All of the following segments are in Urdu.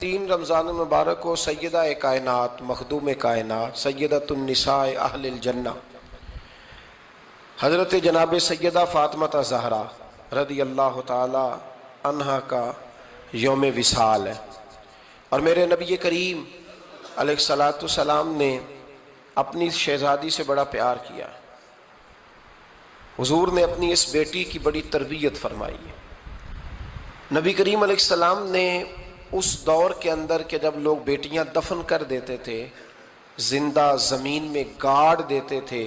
3 رمضان المبارک کو سیدہ کائنات مخدوم کائنات سیدۃ النساء اہل الجنہ حضرت جناب سیدہ فاطمہ زہرا رضی اللہ تعالی عنہا کا یوم وصال ہے، اور میرے نبی کریم علیہ الصلاۃ والسلام نے اپنی شہزادی سے بڑا پیار کیا۔ حضور نے اپنی اس بیٹی کی بڑی تربیت فرمائی ہے۔ نبی کریم علیہ السلام نے اس دور کے اندر کہ جب لوگ بیٹیاں دفن کر دیتے تھے، زندہ زمین میں گاڑ دیتے تھے،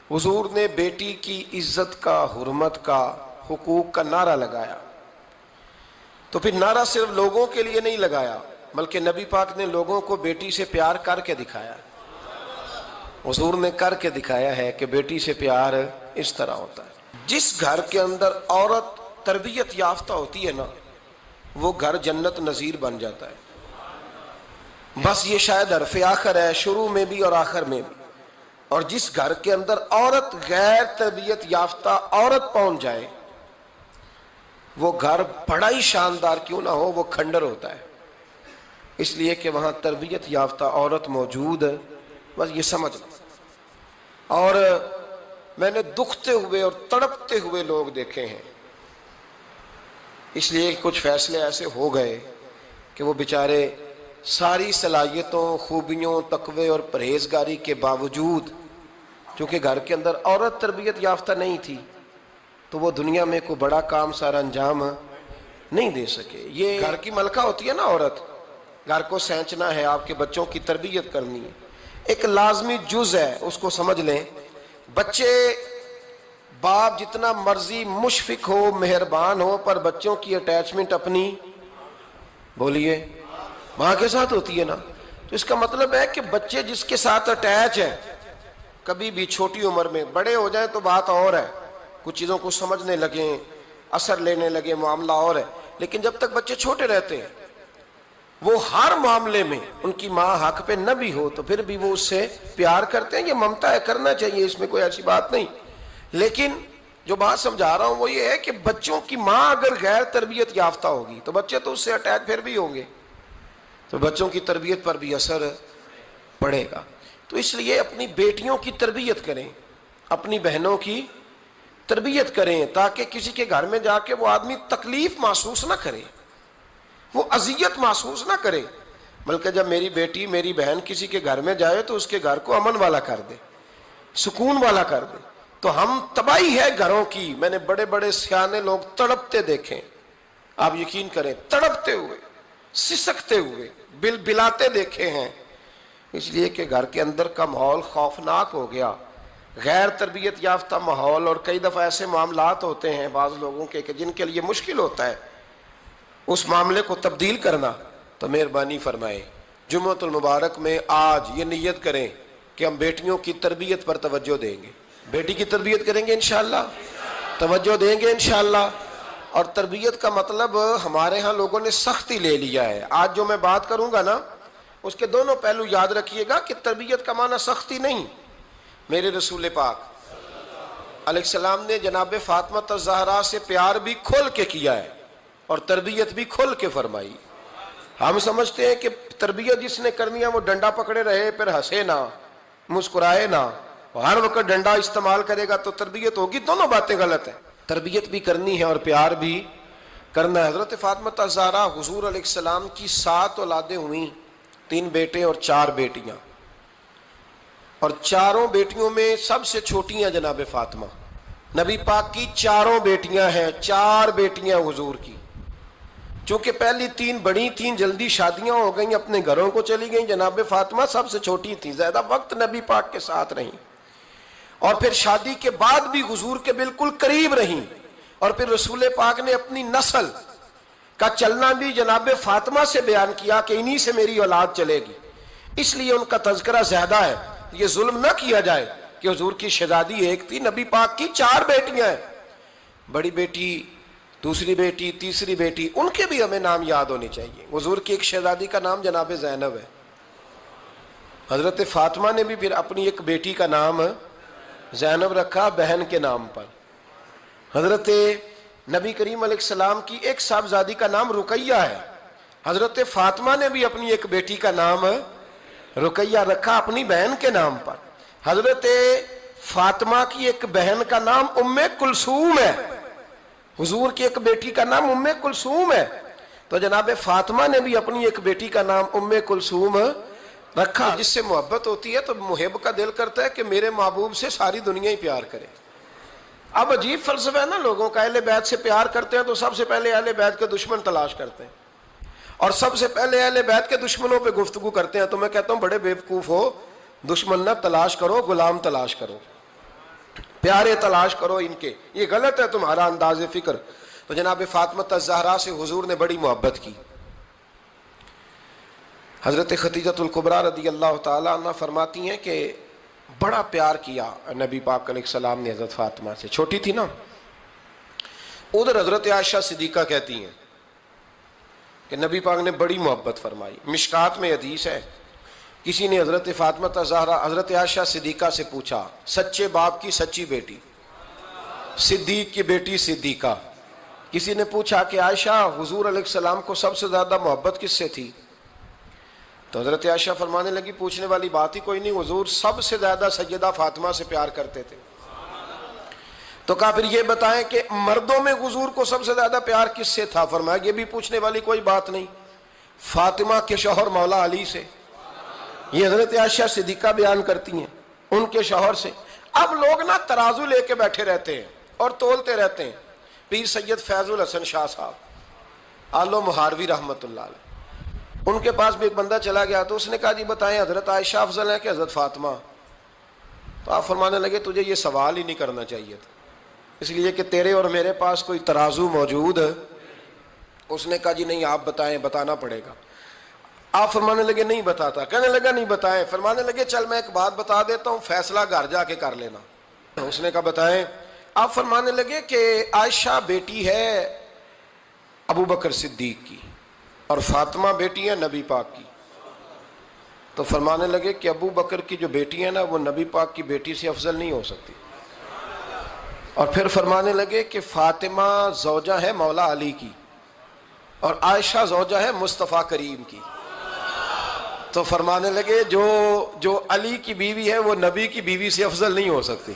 حضور نے بیٹی کی عزت کا، حرمت کا، حقوق کا نعرہ لگایا۔ تو پھر نعرہ صرف لوگوں کے لیے نہیں لگایا، بلکہ نبی پاک نے لوگوں کو بیٹی سے پیار کر کے دکھایا۔ حضور نے کر کے دکھایا ہے کہ بیٹی سے پیار اس طرح ہوتا ہے۔ جس گھر کے اندر عورت تربیت یافتہ ہوتی ہے نا، وہ گھر جنت نظیر بن جاتا ہے۔ بس یہ شاید حرف آخر ہے، شروع میں بھی اور آخر میں بھی۔ اور جس گھر کے اندر عورت غیر تربیت یافتہ عورت پہنچ جائے، وہ گھر بڑا ہی شاندار کیوں نہ ہو، وہ کھنڈر ہوتا ہے، اس لیے کہ وہاں تربیت یافتہ عورت موجود ہے۔ بس یہ سمجھ لو۔ اور میں نے دکھتے ہوئے اور تڑپتے ہوئے لوگ دیکھے ہیں، اس لیے کچھ فیصلے ایسے ہو گئے کہ وہ بیچارے ساری صلاحیتوں، خوبیوں، تقوی اور پرہیزگاری کے باوجود، چونکہ گھر کے اندر عورت تربیت یافتہ نہیں تھی، تو وہ دنیا میں کوئی بڑا کام سارا انجام نہیں دے سکے۔ یہ گھر کی ملکہ ہوتی ہے نا عورت، گھر کو سینچنا ہے، آپ کے بچوں کی تربیت کرنی ہے، ایک لازمی جز ہے، اس کو سمجھ لیں۔ بچے باپ جتنا مرضی مشفق ہو، مہربان ہو، پر بچوں کی اٹیچمنٹ اپنی بولیے ماں کے ساتھ ہوتی ہے نا۔ تو اس کا مطلب ہے کہ بچے جس کے ساتھ اٹیچ ہے، کبھی بھی چھوٹی عمر میں، بڑے ہو جائیں تو بات اور ہے، کچھ چیزوں کو سمجھنے لگیں، اثر لینے لگے، معاملہ اور ہے، لیکن جب تک بچے چھوٹے رہتے ہیں، وہ ہر معاملے میں ان کی ماں حق پہ نہ بھی ہو تو پھر بھی وہ اس سے پیار کرتے ہیں۔ یہ ممتا ہے، کرنا چاہیے، اس میں کوئی ایسی بات نہیں۔ لیکن جو بات سمجھا رہا ہوں وہ یہ ہے کہ بچوں کی ماں اگر غیر تربیت یافتہ ہوگی تو بچے تو اس سے اٹیچ پھر بھی ہوں گے، تو بچوں کی تربیت پر بھی اثر پڑے گا۔ تو اس لیے اپنی بیٹیوں کی تربیت کریں، اپنی بہنوں کی تربیت کریں، تاکہ کسی کے گھر میں جا کے وہ آدمی تکلیف محسوس نہ کرے، وہ اذیت محسوس نہ کرے، بلکہ جب میری بیٹی، میری بہن کسی کے گھر میں جائے تو اس کے گھر کو امن والا کر دے، سکون والا کر دے۔ تو ہم تباہی ہے گھروں کی، میں نے بڑے بڑے سیانے لوگ تڑپتے دیکھیں، آپ یقین کریں، تڑپتے ہوئے، سسکتے ہوئے، بلاتے دیکھے ہیں، اس لیے کہ گھر کے اندر کا ماحول خوفناک ہو گیا، غیر تربیت یافتہ ماحول۔ اور کئی دفعہ ایسے معاملات ہوتے ہیں بعض لوگوں کے کہ جن کے لیے مشکل ہوتا ہے اس معاملے کو تبدیل کرنا۔ تو مہربانی فرمائے جمعۃ المبارک میں آج یہ نیت کریں کہ ہم بیٹیوں کی تربیت پر توجہ دیں گے، بیٹی کی تربیت کریں گے انشاءاللہ، توجہ دیں گے انشاءاللہ۔ اور تربیت کا مطلب ہمارے ہاں لوگوں نے سختی لے لیا ہے۔ آج جو میں بات کروں گا نا، اس کے دونوں پہلو یاد رکھیے گا کہ تربیت کا معنی سختی نہیں۔ میرے رسول پاک علیہ السلام نے جناب فاطمہ زہرا سے پیار بھی کھول کے کیا ہے اور تربیت بھی کھول کے فرمائی۔ ہم سمجھتے ہیں کہ تربیت جس نے کرنی ہے وہ ڈنڈا پکڑے رہے، پھر ہنسے نہ، مسکرائے نہ، ہر وقت ڈنڈا استعمال کرے گا تو تربیت ہوگی۔ دونوں باتیں غلط ہیں، تربیت بھی کرنی ہے اور پیار بھی کرنا ہے۔ حضرت فاطمہ زہرا حضور علیہ السلام کی 7 اولادیں ہوئیں، 3 بیٹے اور 4 بیٹیاں، اور چاروں بیٹیوں میں سب سے چھوٹی ہیں جناب فاطمہ۔ نبی پاک کی 4 بیٹیاں ہیں، 4 بیٹیاں حضور کی، چونکہ پہلی 3 بڑی تھیں، جلدی شادیاں ہو گئیں، اپنے گھروں کو چلی گئیں، جناب فاطمہ سب سے چھوٹی تھیں، زیادہ وقت نبی پاک کے ساتھ رہیں، اور پھر شادی کے بعد بھی حضور کے بالکل قریب رہیں، اور پھر رسول پاک نے اپنی نسل کا چلنا بھی جناب فاطمہ سے بیان کیا کہ انہی سے میری اولاد چلے گی، اس لیے ان کا تذکرہ زیادہ ہے۔ یہ ظلم نہ کیا جائے کہ حضور کی شہزادی ایک تھی، نبی پاک کی 4 بیٹیاں ہیں، بڑی بیٹی، دوسری بیٹی، تیسری بیٹی، ان کے بھی ہمیں نام یاد ہونے چاہیے۔ حضور کی ایک شہزادی کا نام جناب زینب ہے، حضرت فاطمہ نے بھی پھر اپنی ایک بیٹی کا نام زینب رکھا بہن کے نام پر۔ حضرت نبی کریم علیہ السلام کی ایک صاحبزادی کا نام رقیہ ہے، حضرت فاطمہ نے بھی اپنی ایک بیٹی کا نام رقیہ رکھا اپنی بہن کے نام پر. حضرت فاطمہ کی ایک بہن کا نام ام کلثوم ہے. حضور کی ایک بیٹی کا نام ام کلثوم ہے. تو جناب فاطمہ نے بھی اپنی ایک بیٹی کا نام ام کلثوم رکھا. جس سے محبت ہوتی ہے تو محب کا دل کرتا ہے کہ میرے محبوب سے ساری دنیا ہی پیار کرے. اب عجیب فلسفہ ہے نا لوگوں کا, اہل بیت سے پیار کرتے ہیں تو سب سے پہلے اہل بیت کے دشمن تلاش کرتے ہیں, اور سب سے پہلے اہل بیت کے دشمنوں پہ گفتگو کرتے ہیں. تو میں کہتا ہوں بڑے بیوقوف ہو, دشمن نہ تلاش کرو, غلام تلاش کرو, پیارے تلاش کرو ان کے. یہ غلط ہے تمہارا انداز فکر. تو جناب فاطمہ الزہرا سے حضور نے بڑی محبت کی. حضرت خدیجہ الکبریٰ رضی اللہ تعالیٰ عنہ فرماتی ہیں کہ بڑا پیار کیا نبی پاک علیہ السلام نے حضرت فاطمہ سے. چھوٹی تھی نا. ادھر حضرت عائشہ صدیقہ کہتی ہیں کہ نبی پاک نے بڑی محبت فرمائی. مشکات میں حدیث ہے, کسی نے حضرت فاطمہ الزہرا حضرت عائشہ صدیقہ سے پوچھا, سچے باپ کی سچی بیٹی, صدیق کی بیٹی صدیقہ. کسی نے پوچھا کہ عائشہ حضور علیہ السلام کو سب سے زیادہ محبت کس سے تھی؟ تو حضرت عائشہ فرمانے لگی پوچھنے والی بات ہی کوئی نہیں, حضور سب سے زیادہ سیدہ فاطمہ سے پیار کرتے تھے. تو کہا پھر یہ بتائیں کہ مردوں میں حضور کو سب سے زیادہ پیار کس سے تھا؟ فرمایا یہ بھی پوچھنے والی کوئی بات نہیں, فاطمہ کے شوہر مولا علی سے. یہ حضرت عائشہ صدیقہ بیان کرتی ہیں ان کے شوہر سے. اب لوگ نا ترازو لے کے بیٹھے رہتے ہیں اور تولتے رہتے ہیں. پیر سید فیض الحسن شاہ صاحب آلو مہاروی رحمت اللہ علیہ, ان کے پاس بھی ایک بندہ چلا گیا تو اس نے کہا جی بتائیں حضرت عائشہ افضل ہے کہ حضرت فاطمہ؟ تو آپ فرمانے لگے تجھے یہ سوال ہی نہیں کرنا چاہیے تھا, اس لیے کہ تیرے اور میرے پاس کوئی ترازو موجود ہے. اس نے کہا جی نہیں آپ بتائیں, بتانا پڑے گا. آپ فرمانے لگے نہیں بتاتا. کہنے لگا نہیں بتائیں. فرمانے لگے چل میں ایک بات بتا دیتا ہوں, فیصلہ گھر جا کے کر لینا. اس نے کہا بتائیں. آپ فرمانے لگے کہ عائشہ بیٹی ہے ابو بکر صدیق کی اور فاطمہ بیٹی ہے نبی پاک کی. تو فرمانے لگے کہ ابو بکر کی جو بیٹی ہے نا وہ نبی پاک کی بیٹی سے افضل نہیں ہو سکتی. اور پھر فرمانے لگے کہ فاطمہ زوجہ ہے مولا علی کی اور عائشہ زوجہ ہے مصطفیٰ کریم کی. تو فرمانے لگے جو علی کی بیوی ہے وہ نبی کی بیوی سے افضل نہیں ہو سکتی.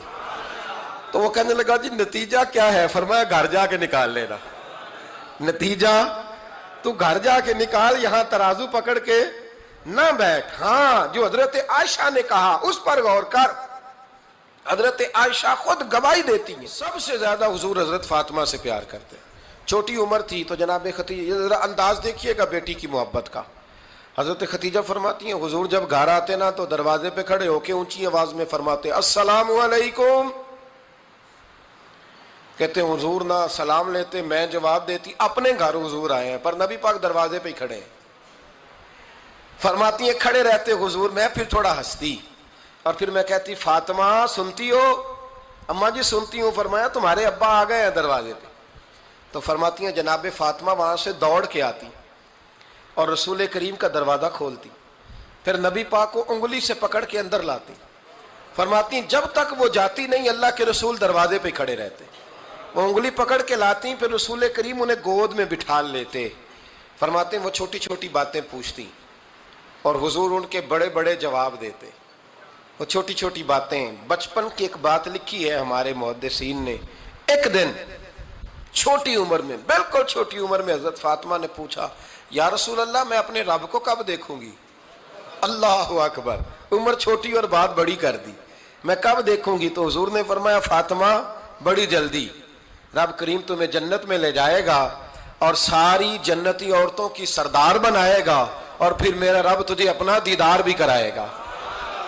تو وہ کہنے لگا جی نتیجہ کیا ہے؟ فرمایا گھر جا کے نکال لینا. نتیجہ تو گھر جا کے نکال, یہاں ترازو پکڑ کے نہ بیٹھ. ہاں جو حضرت عائشہ نے کہا اس پر غور کر. حضرت عائشہ خود گواہی دیتی ہیں سب سے زیادہ حضور حضرت فاطمہ سے پیار کرتے. چھوٹی عمر تھی تو جناب خدیجہ, ذرا انداز دیکھیے گا بیٹی کی محبت کا. حضرت خدیجہ فرماتی ہیں حضور جب گھر آتے نا تو دروازے پہ کھڑے ہو کے اونچی آواز میں فرماتے السلام علیکم. کہتے ہیں حضور نہ سلام لیتے, میں جواب دیتی. اپنے گھر حضور آئے ہیں پر نبی پاک دروازے پہ ہی کھڑے ہیں. فرماتی ہیں کھڑے رہتے حضور, میں پھر تھوڑا ہنستی اور پھر میں کہتی فاطمہ سنتی ہو؟ اماں جی سنتی ہوں. فرمایا تمہارے ابا آ گئے ہیں دروازے پہ. تو فرماتی ہیں جناب فاطمہ وہاں سے دوڑ کے آتی اور رسول کریم کا دروازہ کھولتی, پھر نبی پاک کو انگلی سے پکڑ کے اندر لاتی. فرماتی ہیں جب تک وہ جاتی نہیں اللہ کے رسول دروازے پہ کھڑے رہتے. وہ انگلی پکڑ کے لاتی, پھر رسول کریم انہیں گود میں بٹھا لیتے. فرماتے ہیں وہ چھوٹی چھوٹی باتیں پوچھتی اور حضور ان کے بڑے بڑے جواب دیتے. وہ چھوٹی چھوٹی باتیں, بچپن کی ایک بات لکھی ہے ہمارے محدثین نے. ایک دن چھوٹی عمر میں, بالکل چھوٹی عمر میں حضرت فاطمہ نے پوچھا یا رسول اللہ میں اپنے رب کو کب دیکھوں گی؟ اللہ اکبر, عمر چھوٹی اور بات بڑی کر دی. میں کب دیکھوں گی؟ تو حضور نے فرمایا فاطمہ بڑی جلدی. رب کریم تمہیں جنت میں لے جائے گا اور ساری جنتی عورتوں کی سردار بنائے گا اور پھر میرا رب تجھے اپنا دیدار بھی کرائے گا.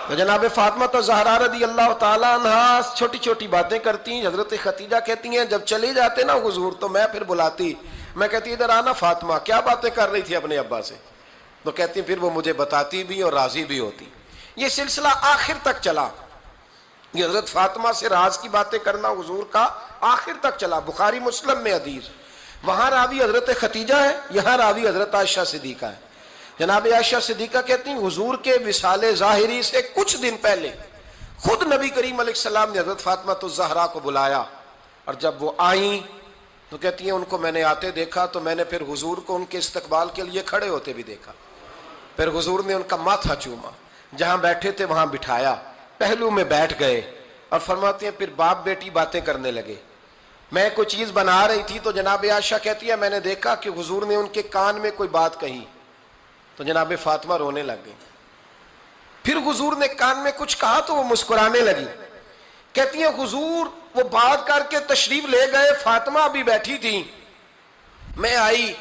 تو جناب فاطمہ الزہرا رضی اللہ تعالیٰ عنہا چھوٹی چھوٹی باتیں کرتی ہیں. حضرت خدیجہ کہتی ہیں جب چلے جاتے نا حضور تو میں پھر بلاتی, میں کہتی ادھر آنا فاطمہ, کیا باتیں کر رہی تھی اپنے ابا سے؟ تو کہتی پھر وہ مجھے بتاتی بھی اور راضی بھی ہوتی. یہ سلسلہ آخر تک چلا. یہ حضرت فاطمہ سے راز کی باتیں کرنا حضور کا آخر تک چلا. بخاری مسلم میں حدیث, وہاں راوی حضرت خدیجہ ہے, یہاں راوی حضرت عائشہ صدیقہ ہے. جناب عائشہ صدیقہ کہتی ہیں حضور کے وصال ظاہری سے کچھ دن پہلے خود نبی کریم علیہ السلام نے حضرت فاطمہ الزہرا کو بلایا, اور جب وہ آئیں تو کہتی ہیں ان کو میں نے آتے دیکھا تو میں نے پھر حضور کو ان کے استقبال کے لیے کھڑے ہوتے بھی دیکھا، پھر حضور نے ان کا ماتھا چوما، جہاں بیٹھے تھے وہاں بٹھایا، پہلو میں بیٹھ گئے، اور فرماتے ہیں پھر باپ بیٹی باتیں کرنے لگے۔ میں کوئی چیز بنا رہی تھی تو جناب عائشہ کہتی ہے میں نے دیکھا کہ حضور نے ان کے کان میں کوئی بات کہی تو جناب فاطمہ رونے لگ گئی، پھر حضور نے کان میں کچھ کہا تو وہ مسکرانے لگی۔ کہتی ہیں حضور وہ بات کر کے تشریف لے گئے، فاطمہ ابھی بیٹھی تھی، میں آئی،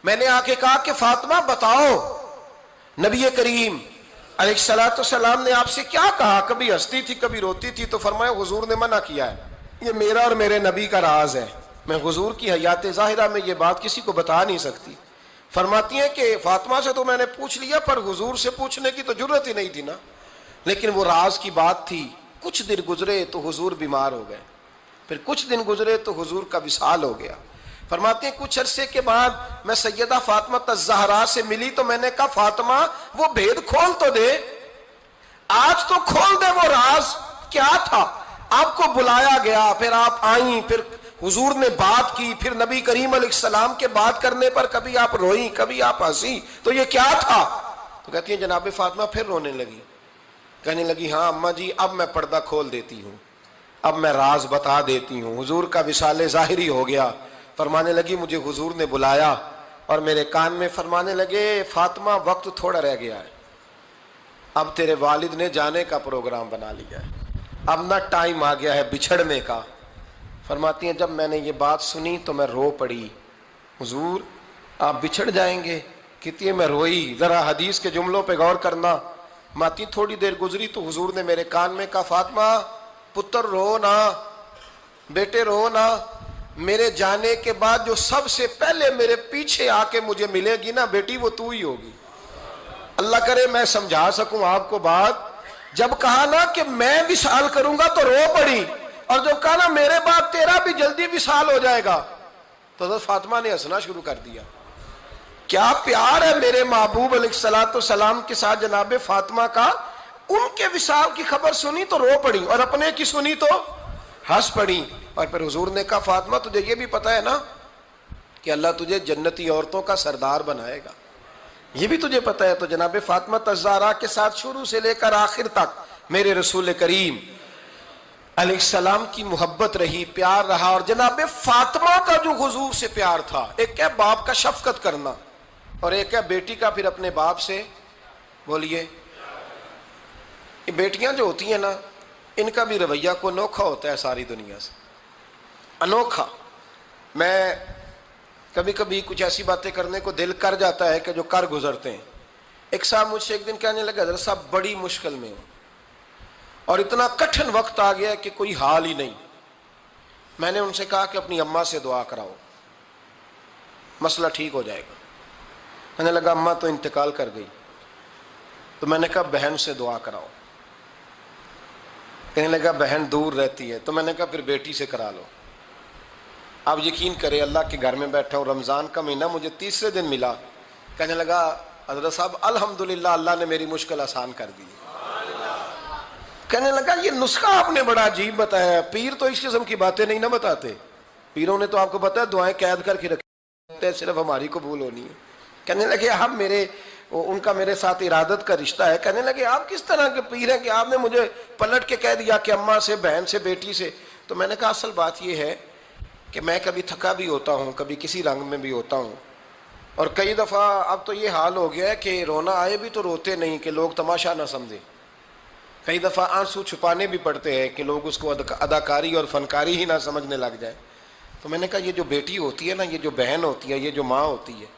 میں نے آ کے کہا کہ فاطمہ بتاؤ نبی کریم علیہ الصلوۃ والسلام نے آپ سے کیا کہا، کبھی ہنستی تھی کبھی روتی تھی، تو فرمایا حضور نے منع کیا ہے، یہ میرا اور میرے نبی کا راز ہے، میں حضور کی حیات ظاہرہ میں یہ بات کسی کو بتا نہیں سکتی۔ فرماتی ہیں کہ فاطمہ سے تو میں نے پوچھ لیا پر حضور سے پوچھنے کی تو جرت ہی نہیں تھی نا، لیکن وہ راز کی بات تھی۔ کچھ دن گزرے تو حضور بیمار ہو گئے، پھر کچھ دن گزرے تو حضور کا وصال ہو گیا۔ فرماتے ہیں کچھ عرصے کے بعد میں سیدہ فاطمہ الزہرا سے ملی تو میں نے کہا فاطمہ وہ بھید کھول تو دے، آج تو کھول دے وہ راز کیا تھا۔ آپ کو بلایا گیا، پھر آپ آئیں، پھر حضور نے بات کی، پھر نبی کریم علیہ السلام کے بات کرنے پر کبھی آپ روئیں کبھی آپ ہنسی، تو یہ کیا تھا؟ تو کہتی ہیں جناب فاطمہ پھر رونے لگی، کہنے لگی ہاں اماں جی اب میں پردہ کھول دیتی ہوں، اب میں راز بتا دیتی ہوں، حضور کا وصال ظاہری ہو گیا۔ فرمانے لگی مجھے حضور نے بلایا اور میرے کان میں فرمانے لگے فاطمہ وقت تھوڑا رہ گیا ہے، اب تیرے والد نے جانے کا پروگرام بنا لیا ہے، اب نہ ٹائم آ گیا ہے بچھڑنے کا۔ فرماتی ہیں جب میں نے یہ بات سنی تو میں رو پڑی، حضور آپ بچھڑ جائیں گے؟ کہتی ہے میں روئی۔ ذرا حدیث کے جملوں پہ غور کرنا، ماتی تھوڑی دیر گزری تو حضور نے میرے کان میں کہا فاطمہ پتر رو نہ، بیٹے رو نہ، میرے جانے کے بعد جو سب سے پہلے میرے پیچھے آ کے مجھے ملے گی نا بیٹی وہ تو ہی ہوگی۔ اللہ کرے میں سمجھا سکوں آپ کو بات، جب کہا نا کہ میں وصال کروں گا تو رو پڑی، اور جو کہا نا میرے بعد تیرا بھی جلدی وصال ہو جائے گا تو حضرت فاطمہ نے ہنسنا شروع کر دیا۔ کیا پیار ہے میرے محبوب علیہ الصلوۃ والسلام کے ساتھ جناب فاطمہ کا۔ ان کے وصال کی خبر سنی تو رو پڑی اور اپنے کی سنی تو ہنس پڑی۔ اور پھر حضور نے کہا فاطمہ تجھے یہ بھی پتا ہے نا کہ اللہ تجھے جنتی عورتوں کا سردار بنائے گا، یہ بھی تجھے پتا ہے۔ تو جناب فاطمہ الزہرا کے ساتھ شروع سے لے کر آخر تک میرے رسول کریم علیہ السلام کی محبت رہی، پیار رہا۔ اور جناب فاطمہ کا جو حضور سے پیار تھا، ایک ہے باپ کا شفقت کرنا اور ایک ہے بیٹی کا پھر اپنے باپ سے، بولیے، یہ بیٹیاں جو ہوتی ہیں نا ان کا بھی رویہ کو انوکھا ہوتا ہے ساری دنیا سے، انوکھا۔ میں کبھی کبھی کچھ ایسی باتیں کرنے کو دل کر جاتا ہے کہ جو کر گزرتے ہیں۔ ایک صاحب مجھ سے ایک دن کہنے لگا حضرت صاحب بڑی مشکل میں ہوں اور اتنا کٹھن وقت آ گیا کہ کوئی حال ہی نہیں۔ میں نے ان سے کہا کہ اپنی اماں سے دعا کراؤ، مسئلہ ٹھیک ہو جائے گا۔ کہنے لگا اماں تو انتقال کر گئی۔ تو میں نے کہا بہن سے دعا کراؤ۔ کہنے لگا بہن دور رہتی ہے۔ تو میں نے کہا پھر بیٹی سے کرا لو۔ آپ یقین کریں اللہ کے گھر میں بیٹھا ہوں، رمضان کا مہینہ مجھے تیسرے دن ملا۔ کہنے لگا حضرت صاحب الحمدللہ اللہ نے میری مشکل آسان کر دی۔ کہنے لگا یہ نسخہ آپ نے بڑا عجیب بتایا، پیر تو اس قسم کی باتیں نہیں نہ بتاتے، پیروں نے تو آپ کو پتا ہے دعائیں قید کر کے رکھتے ہیں، صرف ہماری قبول ہونی ہے۔ کہنے لگے آپ ان کا میرے ساتھ ارادت کا رشتہ ہے۔ کہنے لگے آپ کس طرح کے پیر ہیں کہ آپ نے مجھے پلٹ کے کہہ دیا کہ اماں سے، بہن سے، بیٹی سے۔ تو میں نے کہا اصل بات یہ ہے کہ میں کبھی تھکا بھی ہوتا ہوں، کبھی کسی رنگ میں بھی ہوتا ہوں، اور کئی دفعہ اب تو یہ حال ہو گیا ہے کہ رونا آئے بھی تو روتے نہیں کہ لوگ تماشا نہ سمجھیں، کئی دفعہ آنسو چھپانے بھی پڑتے ہیں کہ لوگ اس کو اداکاری اور فنکاری ہی نہ سمجھنے لگ جائیں۔ تو میں نے کہا یہ جو بیٹی ہوتی ہے نا، یہ جو بہن ہوتی ہے، یہ جو ماں ہوتی ہے،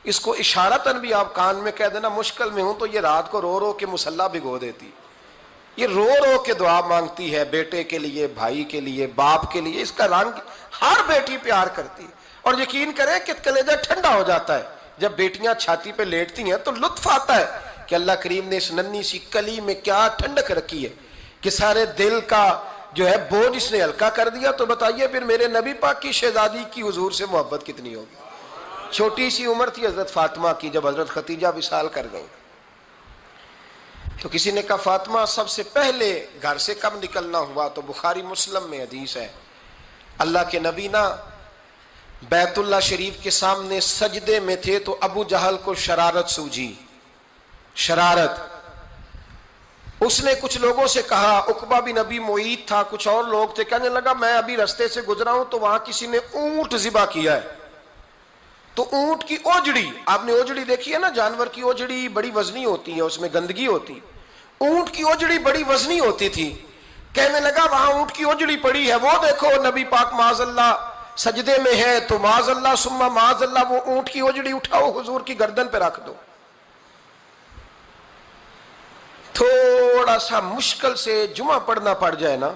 اس کو اشارتاً بھی آپ کان میں کہہ دینا مشکل میں ہوں تو یہ رات کو رو رو کے مصلی بھگو دیتی، یہ رو رو کے دعا مانگتی ہے بیٹے کے لیے، بھائی کے لیے، باپ کے لیے۔ اس کا رنگ ہر بیٹی پیار کرتی ہے، اور یقین کریں کہ کلیجہ ٹھنڈا ہو جاتا ہے جب بیٹیاں چھاتی پہ لیٹتی ہیں تو لطف آتا ہے کہ اللہ کریم نے اس ننھی سی کلی میں کیا ٹھنڈک رکھی ہے کہ سارے دل کا جو ہے بوجھ اس نے ہلکا کر دیا۔ تو بتائیے پھر میرے نبی پاک کی شہزادی کی حضور سے محبت کتنی ہوگی۔ چھوٹی سی عمر تھی حضرت فاطمہ کی جب حضرت خدیجہ وصال کر گئی، تو کسی نے کہا فاطمہ سب سے پہلے گھر سے کب نکلنا ہوا؟ تو بخاری مسلم میں حدیث ہے اللہ کے نبی نا بیت اللہ شریف کے سامنے سجدے میں تھے تو ابو جہل کو شرارت سوجی، شرارت۔ اس نے کچھ لوگوں سے کہا، عقبہ بن ابی معیط تھا، کچھ اور لوگ تھے، کہنے لگا میں ابھی رستے سے گزرا ہوں تو وہاں کسی نے اونٹ ذبح کیا ہے، تو اونٹ کی اوجڑی، آپ نے اوجڑی دیکھی ہے نا، جانور کی اوجڑی بڑی وزنی ہوتی ہے، اس میں گندگی ہوتی، اونٹ کی اوجڑی بڑی وزنی ہوتی تھی۔ کہنے لگا وہاں اونٹ کی اوجڑی پڑی ہے، وہ دیکھو نبی پاک معاذ اللہ سجدے میں ہے، تو معاذ اللہ ثم معاذ اللہ وہ اونٹ کی اوجڑی اٹھاؤ حضور کی گردن پہ رکھ دو۔ تھوڑا سا مشکل سے جمعہ پڑھنا پڑ جائے نا،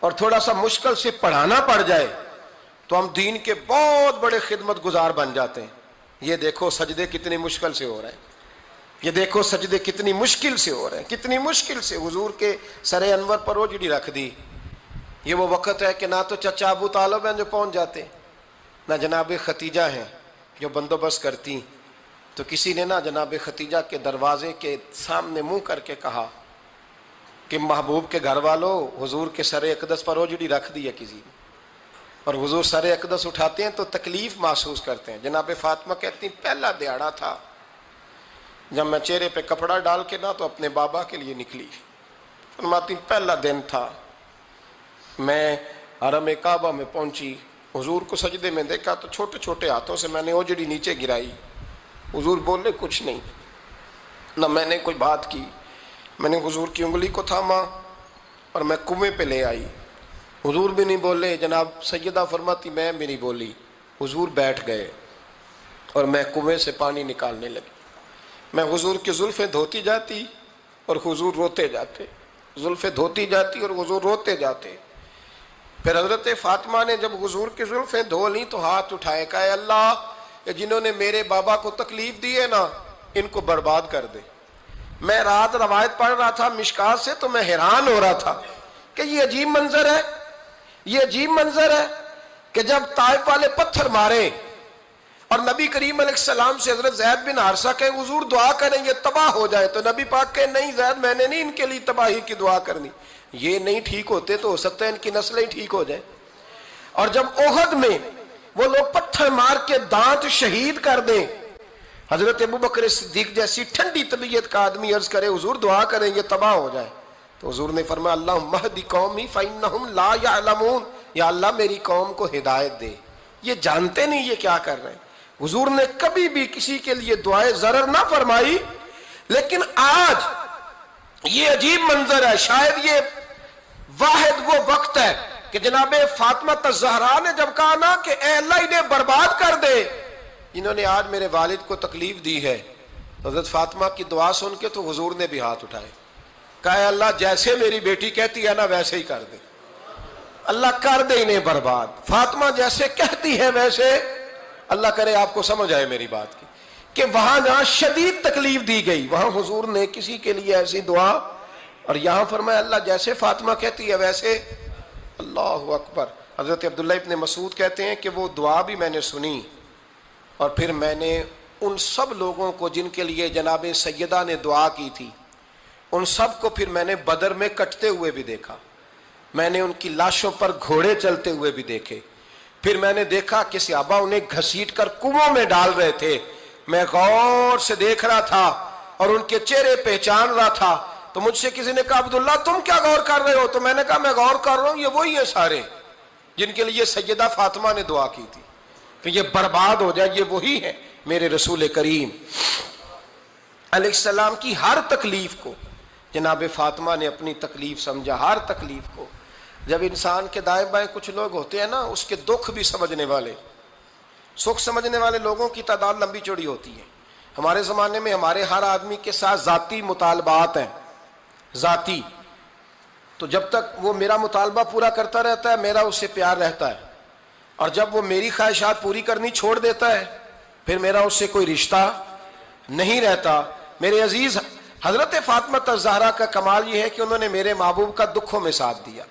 اور تھوڑا سا مشکل سے پڑھانا پڑ جائے تو ہم دین کے بہت بڑے خدمت گزار بن جاتے ہیں۔ یہ دیکھو سجدے کتنی مشکل سے ہو رہے ہیں، یہ دیکھو سجدے کتنی مشکل سے ہو رہے ہیں، کتنی مشکل سے حضور کے سر انور پر اوجڑی رکھ دی۔ یہ وہ وقت ہے کہ نہ تو چچا ابو طالب ہیں جو پہنچ جاتے، نہ جناب ختیجہ ہیں جو بندوبست کرتی، تو کسی نے نہ جناب ختیجہ کے دروازے کے سامنے منہ کر کے کہا کہ محبوب کے گھر والوں حضور کے سر اقدس پر اوجڑی رکھ دی ہے کسی نے، اور حضور سر اقدس اٹھاتے ہیں تو تکلیف محسوس کرتے ہیں۔ جناب فاطمہ کہتی ہیں پہلا دیہڑا تھا جب میں چہرے پہ کپڑا ڈال کے نہ تو اپنے بابا کے لیے نکلی، فرماتی پہلا دن تھا، میں حرم کعبہ میں پہنچی، حضور کو سجدے میں دیکھا تو چھوٹے چھوٹے ہاتھوں سے میں نے اوجڑی نیچے گرائی، حضور بولے کچھ نہیں، نہ میں نے کوئی بات کی، میں نے حضور کی انگلی کو تھاما اور میں کنویں پہ لے آئی، حضور بھی نہیں بولے، جناب سیدہ فرماتی میں بھی نہیں بولی، حضور بیٹھ گئے اور میں کنویں سے پانی نکالنے لگی، میں حضور کی زلفیں دھوتی جاتی اور حضور روتے جاتے، زلفیں دھوتی جاتی اور حضور روتے جاتے۔ پھر حضرت فاطمہ نے جب حضور کی زلفیں دھو لیں تو ہاتھ اٹھائے، کہا اے اللہ جنہوں نے میرے بابا کو تکلیف دی ہے نا ان کو برباد کر دے۔ میں رات روایت پڑھ رہا تھا مشکات سے تو میں حیران ہو رہا تھا کہ یہ عجیب منظر ہے، یہ عجیب منظر ہے کہ جب طائف والے پتھر مارے اور نبی کریم علیہ السلام سے حضرت زید بن حارثہ کہے حضور دعا کریں یہ تباہ ہو جائے، تو نبی پاک کہے نہیں زید میں نے نہیں ان کے لیے تباہی کی دعا کرنی، یہ نہیں ٹھیک ہوتے تو ہو سکتا ہے ان کی نسلیں ٹھیک ہو جائیں۔ اور جب احد میں وہ لوگ پتھر مار کے دانت شہید کر دیں، حضرت ابوبکر صدیق جیسی ٹھنڈی طبیعت کا آدمی عرض کرے حضور دعا کریں یہ تباہ ہو جائے، تو حضور نے فرمایا اللہم اہد قومی فإنہم لا یعلمون، یا اللہ میری قوم کو ہدایت دے، یہ جانتے نہیں یہ کیا کر رہے ہیں۔ حضور نے کبھی بھی کسی کے لیے دعائے ضرر نہ فرمائی، لیکن آج یہ عجیب منظر ہے، شاید یہ واحد وہ وقت ہے کہ جناب فاطمہ الزہرا نے جب کہا نا کہ اے اللہ انہیں برباد کر دے انہوں نے آج میرے والد کو تکلیف دی ہے، حضرت فاطمہ کی دعا سن کے تو حضور نے بھی ہاتھ اٹھائے، کہا اے اللہ جیسے میری بیٹی کہتی ہے نا ویسے ہی کر دے، اللہ کر دے انہیں برباد، فاطمہ جیسے کہتی ہے ویسے، اللہ کرے آپ کو سمجھ آئے میری بات کی کہ وہاں جہاں شدید تکلیف دی گئی وہاں حضور نے کسی کے لیے ایسی دعا، اور یہاں فرمایا اللہ جیسے فاطمہ کہتی ہے ویسے، اللہ اکبر۔ حضرت عبداللہ ابن مسعود کہتے ہیں کہ وہ دعا بھی میں نے سنی، اور پھر میں نے ان سب لوگوں کو جن کے لیے جناب سیدہ نے دعا کی تھی ان سب کو پھر میں نے بدر میں کٹتے ہوئے بھی دیکھا، میں نے ان کی لاشوں پر گھوڑے چلتے ہوئے بھی دیکھے، پھر میں نے دیکھا کہ صحابہ انہیں گھسیٹ کر کنووں میں ڈال رہے تھے، میں غور سے دیکھ رہا تھا اور ان کے چہرے پہچان رہا تھا، تو مجھ سے کسی نے کہا عبداللہ تم کیا غور کر رہے ہو؟ تو میں نے کہا میں غور کر رہا ہوں یہ وہی ہیں سارے جن کے لیے سیدہ فاطمہ نے دعا کی تھی کہ یہ برباد ہو جائے، یہ وہی ہیں میرے رسول کریم علیہ السلام کی ہر تکلیف کو جناب فاطمہ نے اپنی تکلیف سمجھا، ہر تکلیف کو۔ جب انسان کے دائیں بائیں کچھ لوگ ہوتے ہیں نا اس کے دکھ بھی سمجھنے والے، سکھ سمجھنے والے لوگوں کی تعداد لمبی چوڑی ہوتی ہے۔ ہمارے زمانے میں ہمارے ہر آدمی کے ساتھ ذاتی مطالبات ہیں، ذاتی، تو جب تک وہ میرا مطالبہ پورا کرتا رہتا ہے میرا اس سے پیار رہتا ہے، اور جب وہ میری خواہشات پوری کرنی چھوڑ دیتا ہے پھر میرا اس سے کوئی رشتہ نہیں رہتا۔ میرے عزیز حضرت فاطمہ الزہرا کا کمال یہ ہے کہ انہوں نے میرے محبوب کا دکھوں میں ساتھ دیا،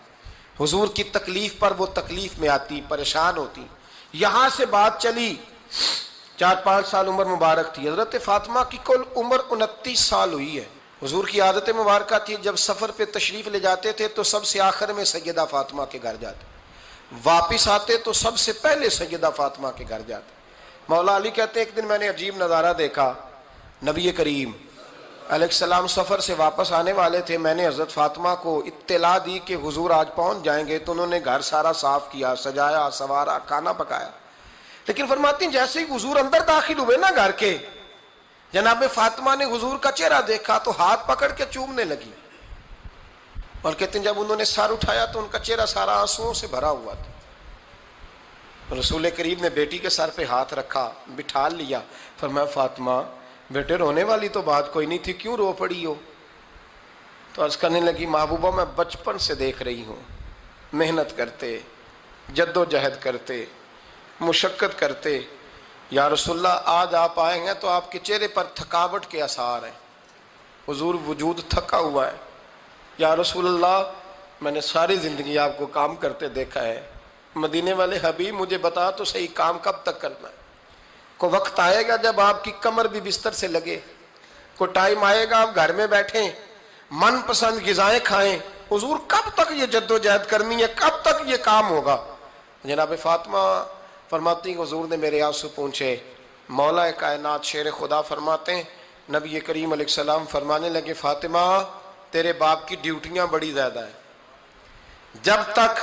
حضور کی تکلیف پر وہ تکلیف میں آتی، پریشان ہوتی۔ یہاں سے بات چلی 4-5 سال عمر مبارک تھی، حضرت فاطمہ کی کل عمر 29 سال ہوئی ہے۔ حضور کی عادت مبارکہ تھی جب سفر پہ تشریف لے جاتے تھے تو سب سے آخر میں سیدہ فاطمہ کے گھر جاتے، واپس آتے تو سب سے پہلے سیدہ فاطمہ کے گھر جاتے. مولا علی کہتے ہیں ایک دن میں نے عجیب نظارہ دیکھا. نبی کریم علیہ السلام سفر سے واپس آنے والے تھے. میں نے حضرت فاطمہ کو اطلاع دی کہ حضور آج پہنچ جائیں گے, تو انہوں نے گھر سارا صاف کیا, سجایا, سنوارا, کھانا پکایا. لیکن فرماتی ہیں جیسے ہی حضور اندر داخل ہوئے نا گھر کے, جناب فاطمہ نے حضور کا چہرہ دیکھا تو ہاتھ پکڑ کے چومنے لگی. اور کہتے ہیں جب انہوں نے سر اٹھایا تو ان کا چہرہ سارا آنسوؤں سے بھرا ہوا تھا. رسول کریم نے بیٹی کے سر پہ ہاتھ رکھا, بٹھا لیا. فرمایا فاطمہ بیٹے رونے والی تو بات کوئی نہیں تھی, کیوں رو پڑی ہو؟ تو عرض کرنے لگی محبوبہ میں بچپن سے دیکھ رہی ہوں, محنت کرتے, جد و جہد کرتے, مشقت کرتے. یا رسول اللہ آج آپ آئے ہیں تو آپ کے چہرے پر تھکاوٹ کے آثار ہیں, حضور وجود تھکا ہوا ہے. یا رسول اللہ میں نے ساری زندگی آپ کو کام کرتے دیکھا ہے, مدینے والے حبیب مجھے بتا تو صحیح کام کب تک کرنا ہے؟ کو وقت آئے گا جب آپ کی کمر بھی بستر سے لگے, کو ٹائم آئے گا آپ گھر میں بیٹھیں, من پسند غذائیں کھائیں. حضور کب تک یہ جد و جہد کرنی ہے, کب تک یہ کام ہوگا؟ جناب فاطمہ فرماتی حضور نے میرے آنسو پونچھے. مولا کائنات شیر خدا فرماتے ہیں نبی کریم علیہ السلام فرمانے لگے فاطمہ تیرے باپ کی ڈیوٹیاں بڑی زیادہ ہیں, جب تک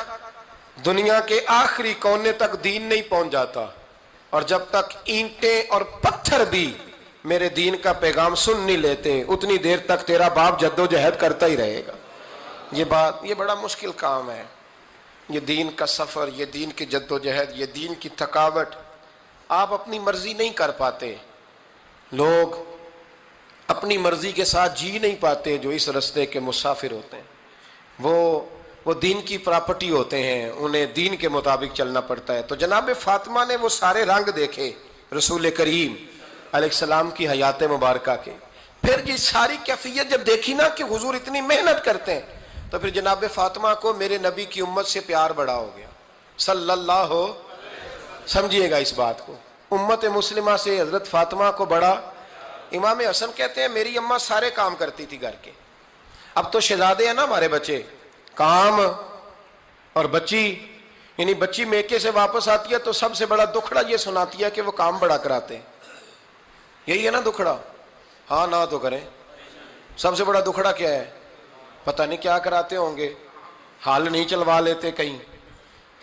دنیا کے آخری کونے تک دین نہیں پہنچ جاتا اور جب تک اینٹیں اور پتھر بھی میرے دین کا پیغام سن نہیں لیتے اتنی دیر تک تیرا باپ جد و جہد کرتا ہی رہے گا. یہ بڑا مشکل کام ہے, یہ دین کا سفر, یہ دین کی جد و جہد, یہ دین کی تھکاوٹ. آپ اپنی مرضی نہیں کر پاتے, لوگ اپنی مرضی کے ساتھ جی نہیں پاتے جو اس رستے کے مسافر ہوتے ہیں. وہ دین کی پراپرٹی ہوتے ہیں, انہیں دین کے مطابق چلنا پڑتا ہے. تو جناب فاطمہ نے وہ سارے رنگ دیکھے رسول کریم علیہ السلام کی حیات مبارکہ کے. پھر یہ ساری کیفیت جب دیکھی نا کہ حضور اتنی محنت کرتے ہیں, تو پھر جناب فاطمہ کو میرے نبی کی امت سے پیار بڑا ہو گیا صلی اللہ ہو. سمجھیے گا اس بات کو, امت مسلمہ سے حضرت فاطمہ کو بڑا. امام حسن کہتے ہیں میری اماں سارے کام کرتی تھی گھر کے. اب تو شہزادے ہیں نا ہمارے بچے, کام اور بچی, یعنی بچی میکے سے واپس آتی ہے تو سب سے بڑا دکھڑا یہ سناتی ہے کہ وہ کام بڑا کراتے ہیں. یہی ہے نا دکھڑا؟ ہاں نہ تو کریں. سب سے بڑا دکھڑا کیا ہے؟ پتہ نہیں کیا کراتے ہوں گے, ہال نہیں چلوا لیتے کہیں,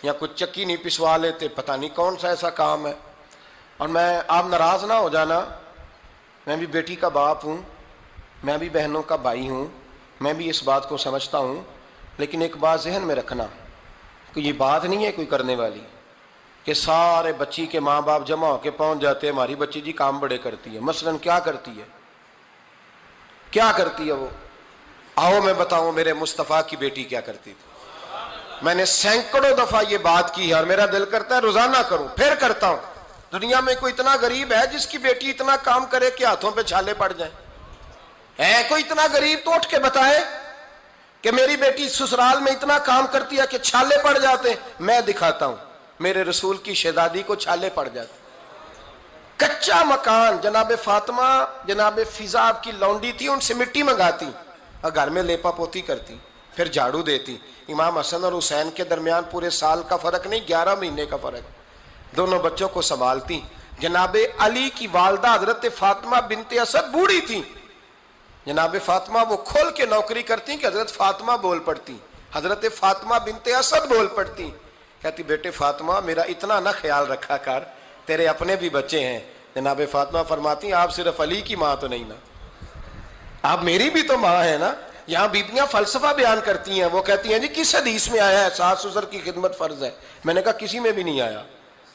یا کچھ چکی نہیں پسوا لیتے, پتہ نہیں کون سا ایسا کام ہے. اور میں آپ ناراض نہ ہو جانا, میں بھی بیٹی کا باپ ہوں, میں بھی بہنوں کا بھائی ہوں, میں بھی اس بات کو سمجھتا ہوں, لیکن ایک بات ذہن میں رکھنا کہ یہ بات نہیں ہے کوئی کرنے والی کہ سارے بچی کے ماں باپ جمع ہو کے پہنچ جاتے ہیں ہماری بچی جی کام بڑے کرتی ہے. مثلاً کیا کرتی ہے, کیا کرتی ہے وہ؟ آؤ میں بتاؤں میرے مصطفیٰ کی بیٹی کیا کرتی تھی. میں نے سینکڑوں دفعہ یہ بات کی ہے اور میرا دل کرتا ہے روزانہ کروں, پھر کرتا ہوں. دنیا میں کوئی اتنا غریب ہے جس کی بیٹی اتنا کام کرے کہ ہاتھوں پہ چھالے پڑ جائیں؟ ہے کوئی اتنا غریب تو اٹھ کے بتائے کہ میری بیٹی سسرال میں اتنا کام کرتی ہے کہ چھالے پڑ جاتے. میں دکھاتا ہوں, میرے رسول کی شہزادی کو چھالے پڑ جاتے. کچا مکان, جناب فاطمہ جناب فضا آپ کی لونڈی تھی, ان سے مٹی منگاتی اور گھر میں لیپا پوتی کرتی, پھر جھاڑو دیتی. امام حسن اور حسین کے درمیان پورے سال کا فرق نہیں, 11 مہینے کا فرق. دونوں بچوں کو سنبھالتی. جناب علی کی والدہ حضرت فاطمہ بنت اسد بوڑھی تھی, جناب فاطمہ وہ کھول کے نوکری کرتی کہ حضرت فاطمہ بول پڑتی, حضرت فاطمہ بنت اسد بول پڑتی. کہتی بیٹے فاطمہ میرا اتنا نہ خیال رکھا کر, تیرے اپنے بھی بچے ہیں. جناب فاطمہ فرماتی آپ صرف علی کی ماں تو نہیں نا, آپ میری بھی تو ماں ہے نا. یہاں بیبیاں فلسفہ بیان کرتی ہیں, وہ کہتی ہیں جی کس حدیث میں آیا ہے ساس سسر کی خدمت فرض ہے؟ میں نے کہا کسی میں بھی نہیں آیا.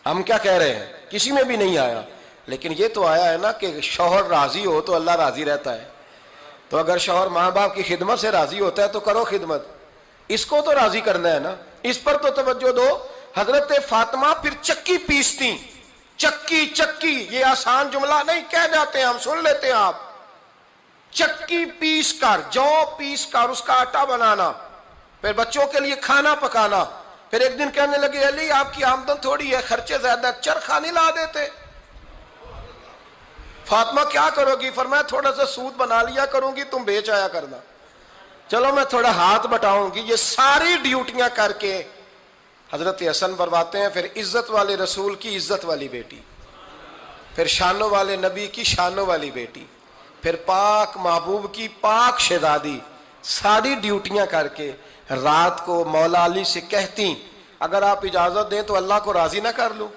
ہم کیا کہہ رہے ہیں, کسی میں بھی نہیں آیا, لیکن یہ تو آیا ہے نا کہ شوہر راضی ہو تو اللہ راضی رہتا ہے. تو اگر شوہر ماں باپ کی خدمت سے راضی ہوتا ہے تو کرو خدمت, اس کو تو راضی کرنا ہے نا, اس پر تو توجہ دو. حضرت فاطمہ پھر چکی پیستی. چکی چکی یہ آسان جملہ نہیں, کہہ جاتے ہیں ہم, سن لیتے ہیں آپ. چکی پیس کر, جو پیس کر اس کا آٹا بنانا, پھر بچوں کے لیے کھانا پکانا. پھر ایک دن کہنے لگے علی آپ کی آمدن تھوڑی ہے, خرچے زیادہ, چرخہ نہیں لا دیتے. فاطمہ کیا کرو گی؟ فرمایا تھوڑا سا سود بنا لیا کروں گی, تم بیچ آیا کرنا. چلو میں تھوڑا ہاتھ بٹاؤں گی. یہ ساری ڈیوٹیاں کر کے حضرت حسن فرماتے ہیں پھر عزت والے رسول کی عزت والی بیٹی، پھر شانوں والے نبی کی شانوں والی بیٹی، پھر پاک محبوب کی پاک شہزادی، ساری ڈیوٹیاں کر کے رات کو مولا علی سے کہتی اگر آپ اجازت دیں تو اللہ کو راضی نہ کر لوں؟